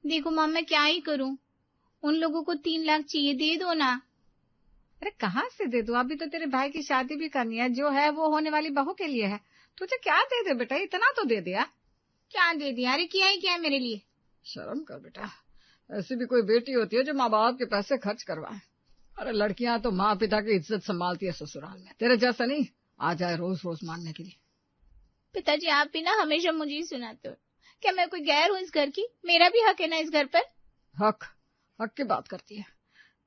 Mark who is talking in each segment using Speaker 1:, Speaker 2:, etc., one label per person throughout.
Speaker 1: देखो माँ, मैं क्या ही करूं, उन लोगों को 3 लाख चाहिए, दे दो ना।
Speaker 2: अरे कहाँ से दे दूं, अभी तो तेरे भाई की शादी भी करनी है, जो है वो होने वाली बहू के लिए है। तुझे क्या दे दे बेटा, इतना तो दे दिया।
Speaker 1: क्या दे दिया? अरे किया ही क्या है मेरे लिए।
Speaker 2: शर्म कर बेटा, ऐसी भी कोई बेटी होती है जो माँ बाप के पैसे खर्च करवाए। अरे लड़कियां तो माँ पिता की इज्जत संभालती है ससुराल में, तेरे जैसा नहीं आ जाए रोज रोज मानने के लिए।
Speaker 1: पिताजी, आप भी ना हमेशा मुझे ही सुनाते हो। क्या मैं कोई गैर हूँ इस घर की? मेरा भी हक है ना इस घर पर।
Speaker 2: हक? हक की बात करती है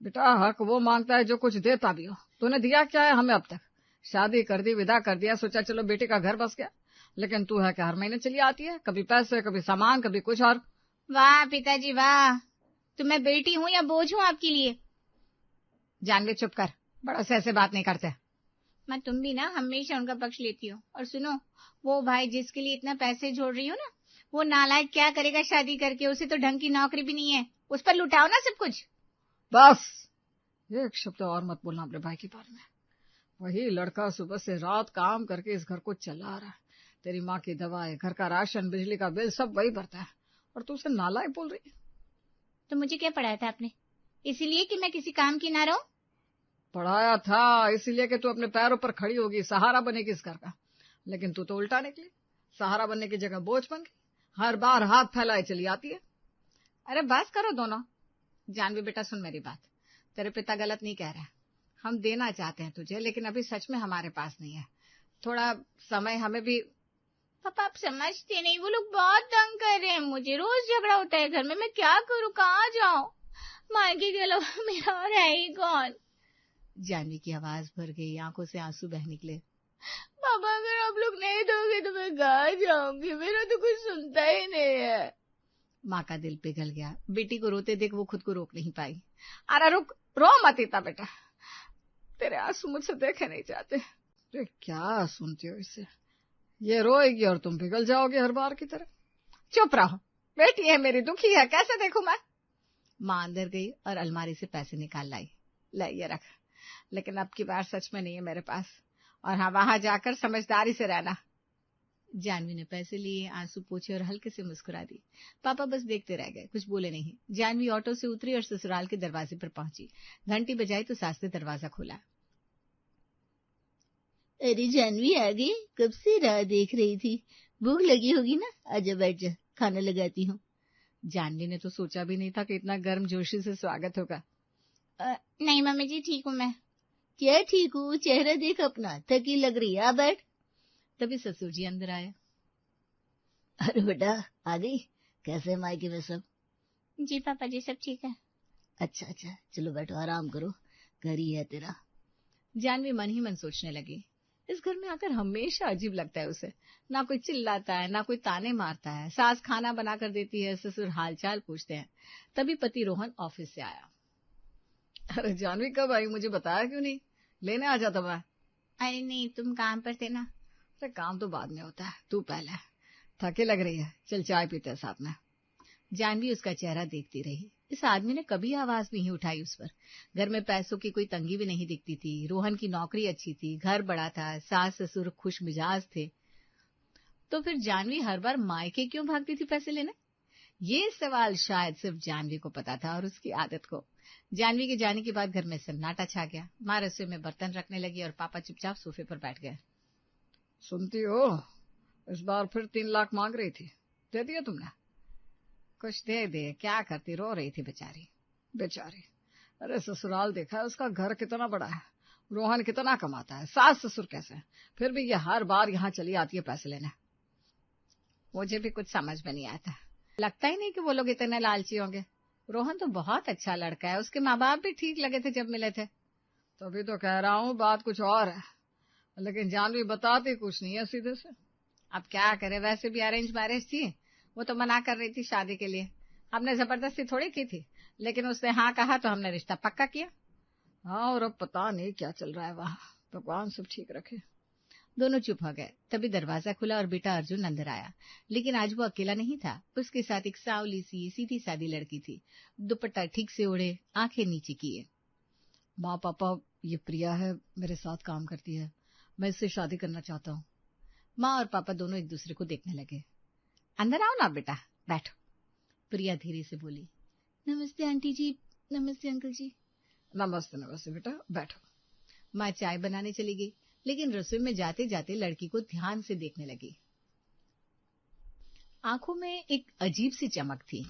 Speaker 2: बेटा, हक वो मांगता है जो कुछ देता भी हो। तूने दिया क्या है हमें अब तक? शादी कर दी, विदा कर दिया, सोचा चलो बेटे का घर बस गया, लेकिन तू है कि हर महीने चली आती है, कभी पैसे, कभी सामान, कभी कुछ और।
Speaker 1: वाह पिताजी वाह, तो मैं बेटी हूँ या बोझ हूँ आपके लिए?
Speaker 2: जानवी चुप कर, बड़ा से ऐसे बात नहीं करते।
Speaker 1: मैं तुम भी ना हमेशा उनका पक्ष लेती हो। और सुनो, वो भाई जिसके लिए इतना पैसे जोड़ रही हो ना, वो नालायक क्या करेगा शादी करके? उसे तो ढंग की नौकरी भी नहीं है, उस पर लुटाओ ना सब कुछ।
Speaker 2: बस एक शब्द और मत बोलना अपने भाई के बारे में। वही लड़का सुबह से रात काम करके इस घर को चला रहा है, तेरी माँ की दवाएं, घर का राशन, बिजली का बिल सब वही भरता है, और तू उसे नालायक बोल रही है।
Speaker 1: तो मुझे क्या पढ़ाया था आपने, इसीलिए कि मैं किसी काम की ना रहूं?
Speaker 2: पढ़ाया था इसीलिए कि तू अपने पैरों पर खड़ी होगी, सहारा बनेगी इस घर का, लेकिन तू तो उल्टा निकली, सहारा बनने की जगह बोझ बन गई, हर बार हाथ फैलाए चली आती है। अरे बस करो दोनों। जानवी बेटा सुन मेरी बात, तेरे पिता गलत नहीं कह रहे, हम देना चाहते हैं तुझे, लेकिन अभी सच में हमारे पास नहीं है, थोड़ा समय हमें भी।
Speaker 1: पापा आप समझते नहीं, वो लोग बहुत तंग कर रहे हैं मुझे, रोज झगड़ा होता है घर में, मैं क्या करूं, कहाँ जाऊं? मायके के अलावा मेरा और है ही कौन?
Speaker 2: जानवी की आवाज भर गई, आंखों से आंसू बह निकले।
Speaker 1: पापा अगर आप लोग नहीं दोगे तो मैं कहाँ जाऊंगी, मेरा तो कुछ सुनता ही नहीं है।
Speaker 2: माँ का दिल पिघल गया, बेटी को रोते देख वो खुद को रोक नहीं पाई। अरे रुक, रो मत इतना बेटा, तेरे आंसू मुझसे देखे नहीं जाते। तो क्या सुनती हो इससे, ये रोएगी और तुम पिघल जाओगे हर बार की तरह। चुप रहो, बेटी है मेरी, दुखी है, कैसे देखूं मैं। माँ अंदर गई और अलमारी से पैसे निकाल लाई। ले ये रख, लेकिन अब की बार सच में नहीं है मेरे पास, और हाँ वहां जाकर समझदारी से रहना। जानवी ने पैसे लिए, आंसू पोछे और हल्के से मुस्कुरा दी। पापा बस देखते रह गए, कुछ बोले नहीं। जानवी ऑटो से उतरी और ससुराल के दरवाजे पर पहुंची। घंटी बजाई तो सास ने दरवाजा खोला।
Speaker 1: अरे जानवी आ गई, कब से राह देख रही थी, भूख लगी होगी ना, आजा बैठ जा, खाना लगाती हूँ।
Speaker 2: जानवी ने तो सोचा भी नहीं था कि इतना गर्म जोशी से स्वागत होगा।
Speaker 1: नहीं मम्मी जी, ठीक हूँ मैं। क्या ठीक हूँ, चेहरा देख अपना, थकी लग रही है, आ बैठ।
Speaker 2: तभी ससुर जी अंदर आए।
Speaker 3: अरे बेटा आ गई, कैसे मायके में सब?
Speaker 1: जी पापा जी सब ठीक है।
Speaker 3: अच्छा अच्छा, चलो बैठो आराम करो, घर ही है तेरा।
Speaker 2: जानवी मन ही मन सोचने लगी, इस घर में आकर हमेशा अजीब लगता है उसे, ना कोई चिल्लाता है, ना कोई ताने मारता है, सास खाना बना कर देती है, ससुर हालचाल पूछते हैं। तभी पति रोहन ऑफिस से आया। अरे जानवी कब आई, मुझे बताया क्यों नहीं, लेने आ जाता मैं।
Speaker 1: अरे नहीं, तुम काम पर थे ना।
Speaker 2: अरे काम तो बाद में होता है, तू पहले, थके लग रही है, चल चाय पीते हैं साथ में। जानवी उसका चेहरा देखती रही, इस आदमी ने कभी आवाज नहीं उठाई उस पर। घर में पैसों की कोई तंगी भी नहीं दिखती थी, रोहन की नौकरी अच्छी थी, घर बड़ा था, सास ससुर खुश मिजाज थे, तो फिर जानवी हर बार मायके क्यों भागती थी पैसे लेने? ये सवाल शायद सिर्फ जानवी को पता था और उसकी आदत को। जानवी के जाने के बाद घर में सन्नाटा छा गया। माँ रसोई में बर्तन रखने लगी और पापा चुपचाप सोफे पर बैठ गए। सुनती हो, इस बार फिर 3 लाख मांग रही थी, दे दिया तुमने? कुछ दे दे, क्या करती, रो रही थी बेचारी। बेचारी, अरे ससुराल देखा है उसका, घर कितना बड़ा है, रोहन कितना कमाता है, सास ससुर कैसे, फिर भी ये हर बार यहाँ चली आती है पैसे लेने। मुझे भी कुछ समझ में नहीं आता, लगता ही नहीं कि वो लोग इतने लालची होंगे। रोहन तो बहुत अच्छा लड़का है, उसके माँ बाप भी ठीक लगे थे जब मिले थे। तभी तो कह रहा हूँ बात कुछ और है, लेकिन जानवी बताती कुछ नहीं है सीधे से। अब क्या करे, वैसे भी अरेंज मैरिज थी, वो तो मना कर रही थी शादी के लिए, हमने जबरदस्ती थोड़ी की थी, लेकिन उसने हाँ कहा तो हमने रिश्ता पक्का किया। हाँ, और अब पता नहीं क्या चल रहा है वहाँ, भगवान सब ठीक रखे। दोनों चुप हो गए। तभी दरवाजा खुला और बेटा अर्जुन अंदर आया, लेकिन आज वो अकेला नहीं था, उसके साथ एक सांवली सी सीधी सादी लड़की थी, दुपट्टा ठीक से ओढ़े, आंखें नीचे किए। माँ पापा, ये प्रिया है, मेरे साथ काम करती है, मैं इससे शादी करना चाहता हूँ। माँ और पापा दोनों एक दूसरे को देखने लगे। अंदर आओ ना बेटा, बैठो। प्रिया धीरे से बोली। नमस्ते आंटी जी, नमस्ते अंकल जी। नमस्ते नमस्ते बेटा, बैठो। माँ चाय बनाने चली गई, लेकिन रसोई में जाते जाते लड़की को ध्यान से देखने लगी। आंखों में एक अजीब सी चमक थी,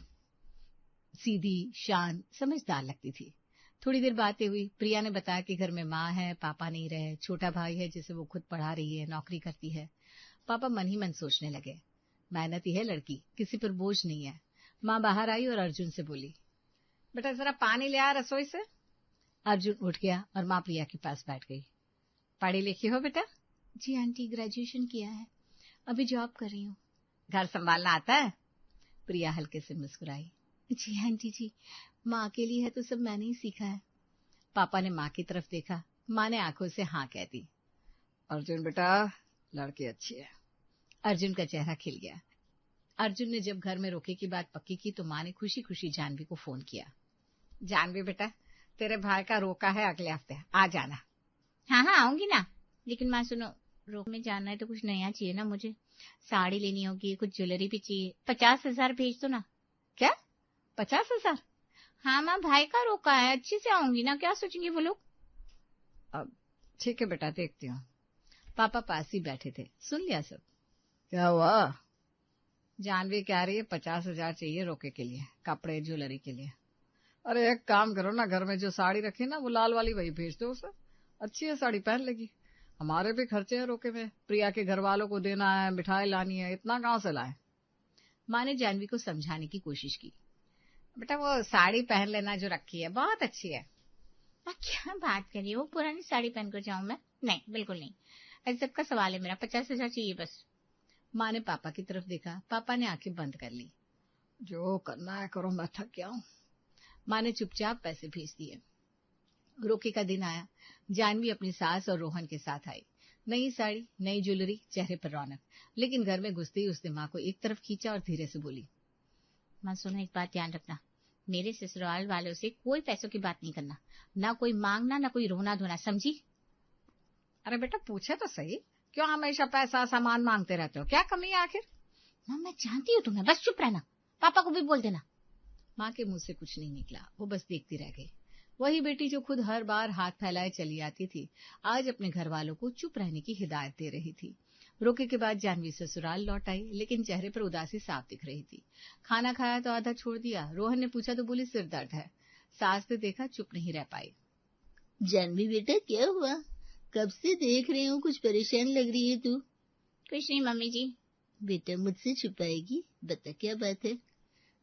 Speaker 2: सीधी, शांत, समझदार लगती थी। थोड़ी देर बातें हुई। प्रिया ने बताया कि घर में माँ है, पापा नहीं रहे, छोटा भाई है जिसे वो खुद पढ़ा रही है, नौकरी करती है। पापा मन ही मन सोचने लगे, मेहनती है लड़की, किसी पर बोझ नहीं है। माँ बाहर आई और अर्जुन से बोली, बेटा जरा पानी ले आ रसोई से। अर्जुन उठ गया और माँ प्रिया के पास बैठ गई। पढ़ी लिखी हो बेटा?
Speaker 1: जी आंटी, ग्रेजुएशन किया है, अभी जॉब कर रही हूँ।
Speaker 2: घर संभालना आता है? प्रिया हल्के से मुस्कुराई।
Speaker 1: जी आंटी जी,
Speaker 2: माँ अकेली है तो सब मैंने ही सीखा है। पापा ने माँ की तरफ देखा। माँ ने आंखों से हाँ कह दी। अर्जुन बेटा, लड़की अच्छी है। अर्जुन का चेहरा खिल गया। अर्जुन ने जब घर में रोके की बात पक्की की तो माँ ने खुशी खुशी जानवी को फोन किया। जानवी बेटा, तेरे भाई का रोका है अगले हफ्ते, आ जाना।
Speaker 1: हाँ हाँ आऊंगी ना, लेकिन माँ सुनो, रोक में जाना है तो कुछ नया चाहिए ना, मुझे साड़ी लेनी होगी, कुछ ज्वेलरी भी चाहिए। 50,000 भेज दो ना।
Speaker 2: क्या 50,000?
Speaker 1: हाँ माँ, भाई का रोका है, अच्छे से आऊंगी ना, क्या सोचेंगे वो लोग।
Speaker 2: अब ठीक है बेटा, देखती हूँ। पापा पास ही बैठे थे, सुन लिया सब। क्या हुआ? जानवी कह रही है 50,000 चाहिए रोके के लिए, कपड़े ज्वेलरी के लिए। अरे एक काम करो ना, घर में जो साड़ी रखी ना वो लाल वाली वही भेज दो उसे, अच्छी है साड़ी, पहन लेगी। हमारे भी खर्चे हैं रोके में, प्रिया के घर वालों को देना है, मिठाई लानी है, इतना कहाँ से लाए। माँ ने जानवी को समझाने की कोशिश की। बेटा वो साड़ी पहन लेना जो रखी है, बहुत अच्छी है।
Speaker 1: क्या बात करिए, वो पुरानी साड़ी पहन कर जाऊं मैं? नहीं, बिल्कुल नहीं, ऐसा सबका सवाल है मेरा। 50,000 चाहिए बस।
Speaker 2: माँ ने पापा की तरफ देखा। पापा ने आंखें बंद कर ली। जो करना है करो, मैं थक गया हूँ। माँ ने चुपचाप पैसे भेज दिए। रोके का दिन आया। जानवी अपनी सास और रोहन के साथ आई। नई साड़ी, नई ज्वेलरी, चेहरे पर रौनक। लेकिन घर में घुसते ही उसने माँ को एक तरफ खींचा और धीरे से बोली,
Speaker 1: माँ सुनो, एक बात ध्यान रखना, मेरे ससुराल वालों से कोई पैसों की बात नहीं करना, ना कोई मांगना, ना कोई रोना धोना, समझी?
Speaker 2: अरे बेटा पूछे तो सही, क्यों हमेशा पैसा सामान मांगते रहते हो, क्या कमी है आखिर?
Speaker 1: माँ मैं जानती हूँ तुम्हें, बस चुप रहना, पापा को भी बोल देना।
Speaker 2: माँ के मुंह से कुछ नहीं निकला, वो बस देखती रह गई। वही बेटी जो खुद हर बार हाथ फैलाए चली आती थी, आज अपने घर वालों को चुप रहने की हिदायत दे रही थी। रोके के बाद जानवी ससुराल लौट आई, लेकिन चेहरे पर उदासी साफ दिख रही थी। खाना खाया तो आधा छोड़ दिया। रोहन ने पूछा तो बोली सिर दर्द है। सास ने देखा, चुप नहीं रह पाई।
Speaker 3: जानवी बेटा, क्या हुआ? कब से देख रही हूँ, कुछ परेशान लग रही है तू।
Speaker 1: कुछ नहीं मम्मी जी।
Speaker 3: बेटा मुझसे छुपाएगी, बता क्या बात है।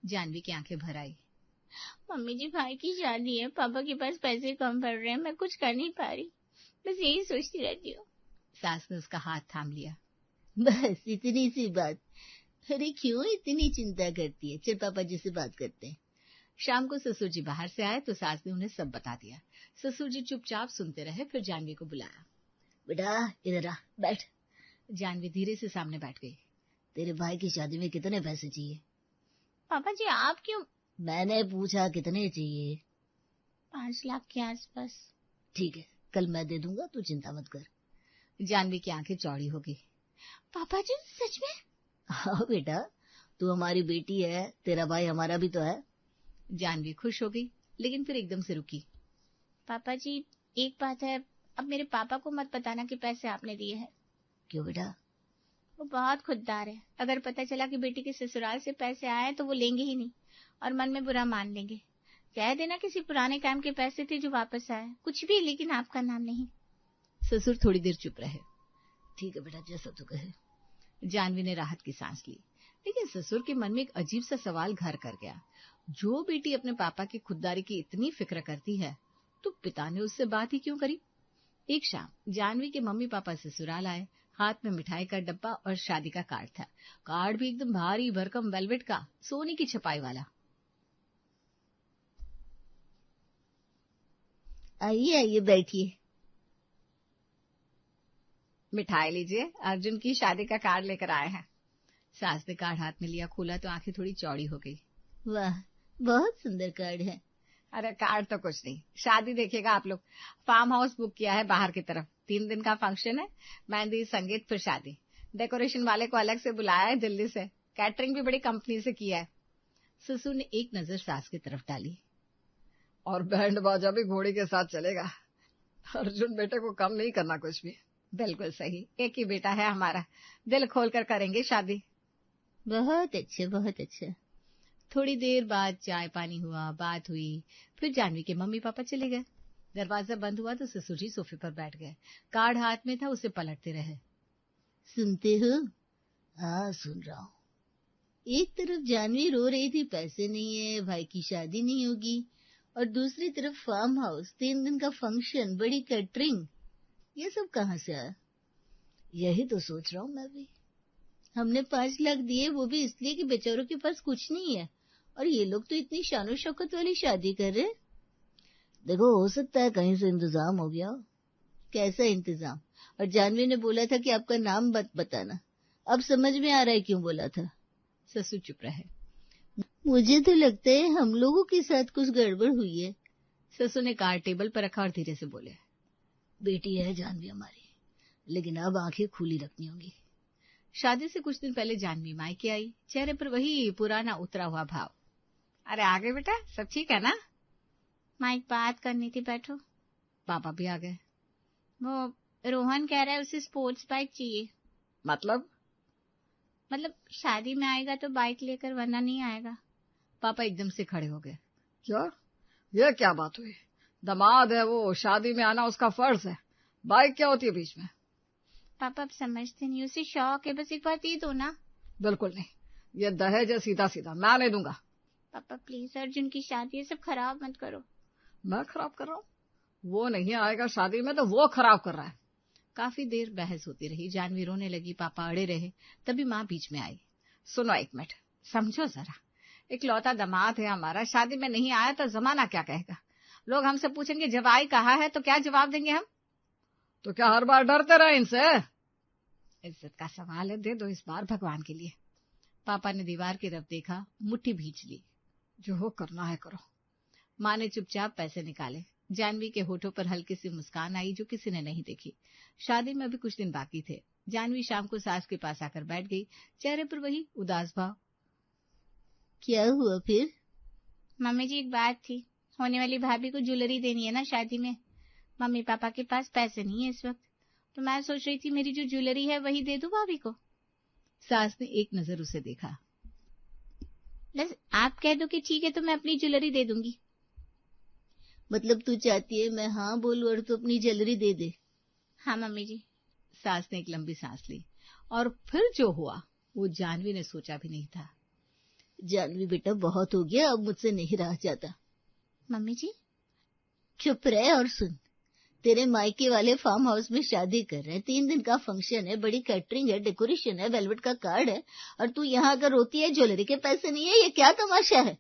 Speaker 2: जानवी की आंखें भर आई।
Speaker 1: मम्मी जी, भाई की शादी है, पापा के पास पैसे कम पड़ रहे हैं, मैं कुछ कर नहीं पा रही, बस यही सोचती रहती हूँ।
Speaker 2: सास ने उसका हाथ थाम लिया।
Speaker 3: बस इतनी सी बात? अरे क्यों इतनी चिंता करती है, चल पापा जी से बात करते हैं।
Speaker 2: शाम को ससुर जी बाहर से आए तो सास ने उन्हें सब बता दिया। ससुर जी चुपचाप सुनते रहे, फिर जानवी को बुलाया।
Speaker 3: बेटा इधर आ, बैठ।
Speaker 2: जानवी धीरे से सामने बैठ गई।
Speaker 3: तेरे भाई की शादी में कितने पैसे चाहिए?
Speaker 1: पापा जी आप क्यों?
Speaker 3: मैंने पूछा कितने चाहिए।
Speaker 1: 5 लाख के आसपास।
Speaker 3: ठीक है, कल मैं दे दूंगा, तू चिंता मत कर।
Speaker 2: जानवी की आंखें चौड़ी हो गई।
Speaker 1: पापा जी सच में?
Speaker 3: हाँ बेटा, तू हमारी बेटी है, तेरा भाई हमारा भी तो है।
Speaker 2: जानवी खुश हो गई, लेकिन फिर एकदम से रुकी।
Speaker 1: पापा जी एक बात है, अब मेरे पापा को मत बताना कि पैसे आपने दिए हैं।
Speaker 3: क्यों बेटा?
Speaker 1: वो बहुत खुददार है, अगर पता चला कि बेटी के ससुराल से पैसे आए तो वो लेंगे ही नहीं और मन में बुरा मान लेंगे। कह देना किसी पुराने काम के पैसे थे जो वापस आए, कुछ भी, लेकिन आपका नाम नहीं।
Speaker 2: ससुर थोड़ी देर चुप रहे।
Speaker 3: ठीक है बेटा, जैसा तू कहे।
Speaker 2: जानवी ने राहत की सांस ली, लेकिन ससुर के मन में एक अजीब सा सवाल घर कर गया। जो बेटी अपने पापा की खुददारी की इतनी फिक्र करती है, तो पिता ने उससे बात ही क्यों करी? एक शाम जानवी के मम्मी पापा ससुराल आए। हाथ में मिठाई का डब्बा और शादी का कार्ड था। कार्ड भी एकदम भारी भरकम वेलवेट का, सोने की छपाई वाला।
Speaker 3: आइए आइए बैठिए।
Speaker 2: मिठाई लीजिए, अर्जुन की शादी का कार्ड लेकर आए हैं। सास ने कार्ड हाथ में लिया, खोला तो आंखें थोड़ी चौड़ी हो गई।
Speaker 3: वाह, बहुत सुंदर कार्ड है।
Speaker 2: अरे कार्ड तो कुछ नहीं, शादी देखिएगा आप लोग। फार्म हाउस बुक किया है बाहर की तरफ, 3 दिन का फंक्शन है, मेहंदी, संगीत, फिर शादी। डेकोरेशन वाले को अलग से बुलाया है दिल्ली से, कैटरिंग भी बड़ी कंपनी से किया है। ससुर ने एक नजर सास की तरफ डाली। और बैंड बाजा भी घोड़ी के साथ चलेगा। अर्जुन बेटे को कम नहीं करना कुछ भी। बिल्कुल सही, एक ही बेटा है हमारा, दिल खोलकर करेंगे शादी।
Speaker 3: बहुत अच्छे, बहुत अच्छा।
Speaker 2: थोड़ी देर बाद चाय पानी हुआ, बात हुई, फिर जानवी के मम्मी पापा चले गए। दरवाजा बंद हुआ तो ससुर जी सोफे पर बैठ गए। कार्ड हाथ में था, उसे पलटते रहे।
Speaker 3: सुनते हो? हाँ, सुन रहा हूँ। एक तरफ जानवी रो रही थी, पैसे नहीं है, भाई की शादी नहीं होगी, और दूसरी तरफ फार्म हाउस, 3 दिन का फंक्शन, बड़ी कैटरिंग, ये सब कहाँ से आया? यही तो सोच रहा हूँ मैं भी। हमने 5 लाख दिए, वो भी इसलिए कि बेचारों के पास कुछ नहीं है, और ये लोग तो इतनी शानो शौकत वाली शादी कर रहे। देखो, हो सकता है कहीं से इंतजाम हो गया हो। कैसा इंतजाम? और जानवी ने बोला था कि आपका नाम मत बताना। अब समझ में आ रहा है क्यों बोला था।
Speaker 2: ससुर चुप रहे।
Speaker 3: मुझे तो लगता है हम लोगों के साथ कुछ गड़बड़ हुई है।
Speaker 2: ससुर ने कार्ड टेबल पर रखा और धीरे से बोले,
Speaker 3: बेटी है जानवी हमारी, लेकिन अब आंखें खुली रखनी होंगी।
Speaker 2: शादी से कुछ दिन पहले जानवी मायके आई, चेहरे पर वही पुराना उतरा हुआ भाव। अरे आगे बेटा, सब ठीक है ना?
Speaker 1: माँ एक बात करनी थी, बैठो।
Speaker 2: पापा भी आ गए।
Speaker 1: वो रोहन कह रहा है उसे स्पोर्ट्स बाइक चाहिए।
Speaker 2: मतलब
Speaker 1: शादी में आएगा तो बाइक लेकर, वरना नहीं आएगा।
Speaker 2: पापा एकदम से खड़े हो गए। क्या? ये क्या बात हुई? दामाद है वो, शादी में आना उसका फर्ज है, बाइक क्या होती है बीच में?
Speaker 1: पापा अब समझते नहीं, उसे शौक है, बस एक बार दे दो ना।
Speaker 2: बिल्कुल नहीं, ये दहेज है सीधा सीधा, मैं नहीं दूंगा।
Speaker 1: पापा प्लीज, अर्जुन की शादी है, सब खराब मत करो।
Speaker 2: मैं खराब कर रहा हूँ? वो नहीं आएगा शादी में तो वो खराब कर रहा है। काफी देर बहस होती रही, जानवी रोने लगी, पापा अड़े रहे। तभी माँ बीच में आई। सुनो एक मिनट, समझो जरा, इकलौता दामाद है हमारा, शादी में नहीं आया तो जमाना क्या कहेगा? लोग हमसे पूछेंगे जवाई कहाँ है, तो क्या जवाब देंगे हम? तो क्या हर बार डरते रहे इनसे? इज्जत का सवाल है, दे दो इस बार भगवान के लिए। पापा ने दीवार की तरफ देखा, मुट्ठी भींच ली। जो हो करना है करो। माँ ने चुपचाप पैसे निकाले। जानवी के होठों पर हल्की सी मुस्कान आई जो किसी ने नहीं देखी। शादी में अभी कुछ दिन बाकी थे। जानवी शाम को सास के पास आकर बैठ गई, चेहरे पर वही उदास भाव।
Speaker 3: क्या हुआ फिर?
Speaker 1: मम्मी जी एक बात थी, होने वाली भाभी को ज्वेलरी देनी है ना शादी में। मम्मी पापा के पास पैसे नहीं है इस वक्त, तो मैं सोच रही थी मेरी जो ज्वेलरी है वही दे दूं भाभी को।
Speaker 2: सास ने एक नजर उसे देखा।
Speaker 1: बस आप कह दो कि ठीक है तो मैं अपनी ज्वेलरी दे दूंगी।
Speaker 3: मतलब तू चाहती है मैं हाँ बोलूं और तू अपनी ज्वेलरी दे दे?
Speaker 1: हाँ मम्मी जी।
Speaker 2: सास ने एक लंबी सांस ली, और फिर जो हुआ वो जानवी ने सोचा भी नहीं था।
Speaker 3: जानवी बेटा, बहुत हो गया, अब मुझसे नहीं रहा जाता।
Speaker 1: मम्मी जी
Speaker 3: चुप रहे और सुन। तेरे मायके वाले फार्म हाउस में शादी कर रहे हैं, 3 दिन का फंक्शन है, बड़ी कैटरिंग है, डेकोरेशन है, वेलवेट का कार्ड है, और तू यहाँ आकर रोती है ज्वेलरी के पैसे नहीं है। ये क्या तमाशा है?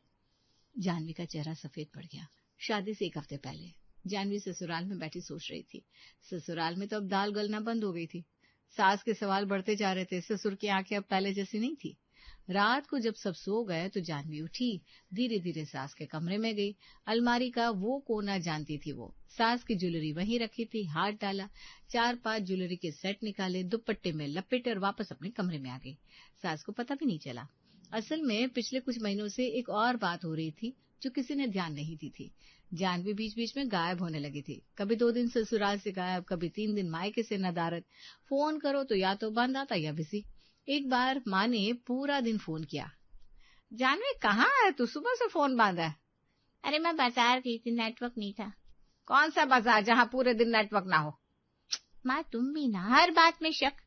Speaker 2: जानवी का चेहरा सफेद पड़ गया। शादी से 1 हफ्ते पहले जानवी ससुराल में बैठी सोच रही थी। ससुराल में तो अब दाल गलना बंद हो गई थी। सास के सवाल बढ़ते जा रहे थे। ससुर की आंखें अब पहले जैसी नहीं थी। रात को जब सब सो गए तो जानवी उठी, धीरे धीरे सास के कमरे में गई। अलमारी का वो कोना जानती थी वो। सास की ज्वेलरी वहीं रखी थी। हाथ डाला, 4-5 ज्वेलरी के सेट निकाले, दुपट्टे में लपेटे और वापस अपने कमरे में आ गई। सास को पता भी नहीं चला। असल में पिछले कुछ महीनों से एक और बात हो रही थी जो किसी ने ध्यान नहीं दी थी। जानवी बीच बीच में गायब होने लगी थी। कभी 2 दिन ससुराल से गायब, कभी 3 दिन मायके से नदारद। फोन करो तो या तो बंद आता या बिजी। एक बार माँ ने पूरा दिन फोन किया। जानवी कहाँ है तू, सुबह से फोन बंद है?
Speaker 1: अरे मैं बाजार गई थी, नेटवर्क नहीं था।
Speaker 2: कौन सा बाजार जहाँ पूरे दिन नेटवर्क ना हो?
Speaker 1: माँ तुम भी ना हर बात में शक।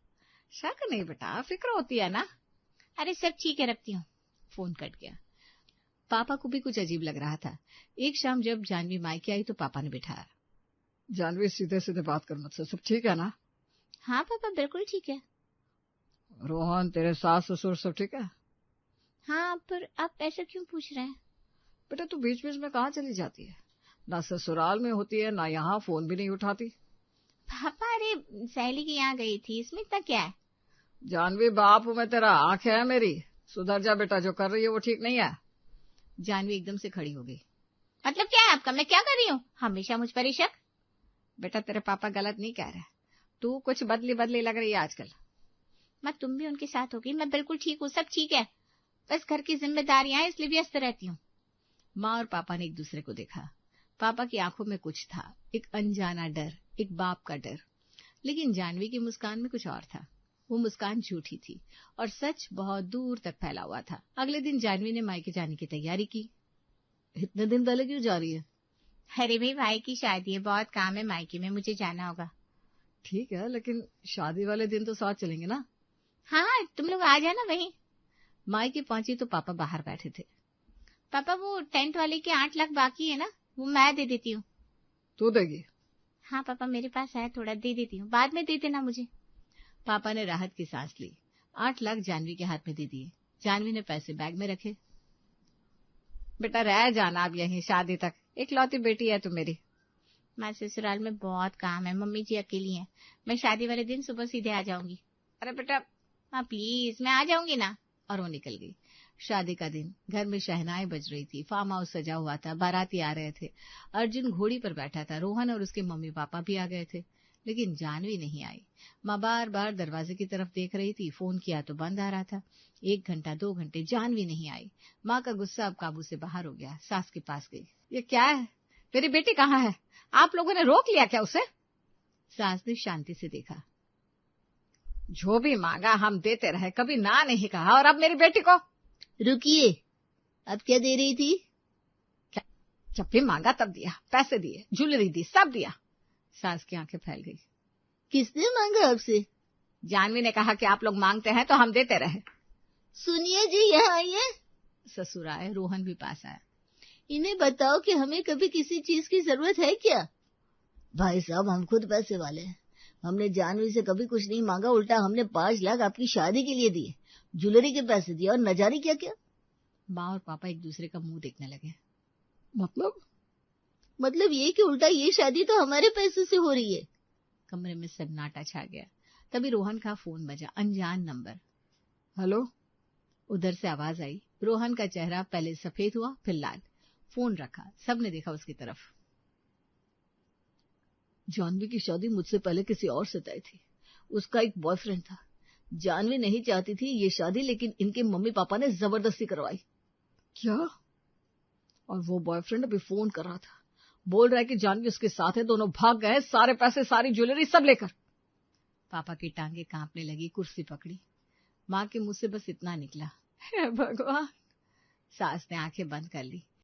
Speaker 2: शक नहीं बेटा, फिक्र होती है ना।
Speaker 1: अरे सब ठीक है, रखती हूँ।
Speaker 2: फोन कट गया। पापा को भी कुछ अजीब लग रहा था। एक शाम जब जानवी मायके आई तो पापा ने बिठाया। जानवी सीधे सीधे बात कर मुझसे, सब ठीक है ना?
Speaker 1: हाँ पापा बिल्कुल ठीक है।
Speaker 2: रोहन, तेरे सास ससुर सब ठीक है?
Speaker 1: हाँ, पर आप ऐसा क्यों पूछ रहे हैं?
Speaker 2: बेटा तू बीच बीच में कहाँ चली जाती है? ना ससुराल में होती है, ना यहाँ, फोन भी नहीं उठाती।
Speaker 1: पापा अरे सहेली के यहाँ गई थी, इसमें इतना क्या है?
Speaker 2: जानवी बाप हूँ मैं तेरा, आंखें है मेरी, सुधर जा बेटा, जो कर रही है वो ठीक नहीं है। जानवी एकदम से खड़ी हो गई।
Speaker 1: मतलब क्या है आपका? मैं क्या कर रही हूँ? हमेशा मुझ पर ही शक।
Speaker 2: बेटा तेरे पापा गलत नहीं कह रहे, तू कुछ बदली बदली लग रही है आजकल।
Speaker 1: मैं तुम भी उनके साथ होगी, मैं बिल्कुल ठीक हूँ, सब ठीक है। बस घर की जिम्मेदारियां हैं, इसलिए व्यस्त रहती हूँ।
Speaker 2: माँ और पापा ने एक दूसरे को देखा। पापा की आंखों में कुछ था, एक अनजाना डर, एक बाप का डर। लेकिन जानवी की मुस्कान में कुछ और था। वो मुस्कान झूठी थी और सच बहुत दूर तक फैला हुआ था। अगले दिन जानवी ने मायके जाने की तैयारी की। इतने दिन पहले क्यों जा रही है?
Speaker 1: अरे भाई की शादी है, बहुत काम है मायके में, मुझे जाना होगा।
Speaker 2: ठीक है, लेकिन शादी वाले दिन तो साथ चलेंगे ना?
Speaker 1: हाँ, तुम लोग आ जाना वहीं।
Speaker 2: मायके पहुंची तो पापा बाहर बैठे थे।
Speaker 1: पापा वो टेंट वाले के 8 लाख बाकी है ना, वो मैं दे देती हूँ।
Speaker 2: तू देगी?
Speaker 1: हाँ पापा, मेरे पास है थोड़ा, दे देती हूँ, बाद में दे देना मुझे।
Speaker 2: पापा ने राहत की सांस ली। 8 लाख जानवी के हाथ में दे दिए। जानवी ने पैसे बैग में रखे। बेटा रह जाना अब यहीं शादी तक, इकलौती बेटी है तू मेरी।
Speaker 1: माँ ससुराल में बहुत काम है, मम्मी जी अकेली हैं, मैं शादी वाले दिन सुबह सीधे आ जाऊंगी।
Speaker 2: अरे बेटा।
Speaker 1: माँ प्लीज, मैं आ जाऊंगी ना।
Speaker 2: और वो निकल गई। शादी का दिन, घर में शहनाएं बज रही थी, फार्म हाउस सजा हुआ था, बाराती आ रहे थे। अर्जुन घोड़ी पर बैठा था, रोहन और उसके मम्मी पापा भी आ गए थे, लेकिन जानवी नहीं आई। माँ बार बार दरवाजे की तरफ देख रही थी, फोन किया तो बंद आ रहा था। 1 घंटा 2 घंटे जानवी नहीं आई। माँ का गुस्सा अब काबू से बाहर हो गया। सास के पास गई। ये क्या है? मेरी बेटी कहाँ है? आप लोगों ने रोक लिया क्या उसे? सास ने शांति से देखा। जो भी मांगा हम देते रहे, कभी ना नहीं कहा, और अब मेरी बेटी को।
Speaker 3: रुकिए, अब क्या दे रही थी?
Speaker 2: क्या? जब भी मांगा तब दिया, पैसे दिए, ज्वेलरी दी, सब दिया। सास की आंखें फैल गई।
Speaker 3: किसने मांगा आपसे?
Speaker 2: जानवी ने कहा कि आप लोग मांगते हैं तो हम देते रहे।
Speaker 3: सुनिए जी, यहाँ आइए।
Speaker 2: ससुर आए, रोहन भी पास आया।
Speaker 3: इन्हें बताओ कि हमें कभी किसी चीज की जरूरत है क्या? भाई साहब, हम खुद पैसे वाले हैं, हमने जानवी से कभी कुछ नहीं मांगा, उल्टा हमने 5 लाख आपकी शादी के लिए दिए, ज्वेलरी के पैसे दिए, और न जाने क्या क्या।
Speaker 2: माँ और पापा एक दूसरे का मुंह देखने लगे।
Speaker 3: मतलब ये कि उल्टा ये शादी तो हमारे पैसों से हो रही है।
Speaker 2: कमरे में सन्नाटा छा गया। तभी रोहन का फोन बजा, अनजान नंबर। हेलो? उधर से आवाज आई। रोहन का चेहरा पहले सफेद हुआ, फिर लाल। फोन रखा, सबने देखा उसकी तरफ। जानवी की शादी मुझसे पहले किसी और से तय थी, उसका एक बॉयफ्रेंड था। जानवी नहीं चाहती थी ये शादी, लेकिन इनके मम्मी पापा ने जबरदस्ती करवाई। क्या? और वो बॉयफ्रेंड अभी फोन कर रहा था, बोल रहा है कि जानवी उसके साथ है, दोनों भाग गए, सारे पैसे, सारी ज्वेलरी सब लेकर। पापा की टांगे कांपने लगी, कुर्सी पकड़ी। माँ के मुंह से बस इतना निकला, हे भगवान। सास ने आंखें बंद कर ली।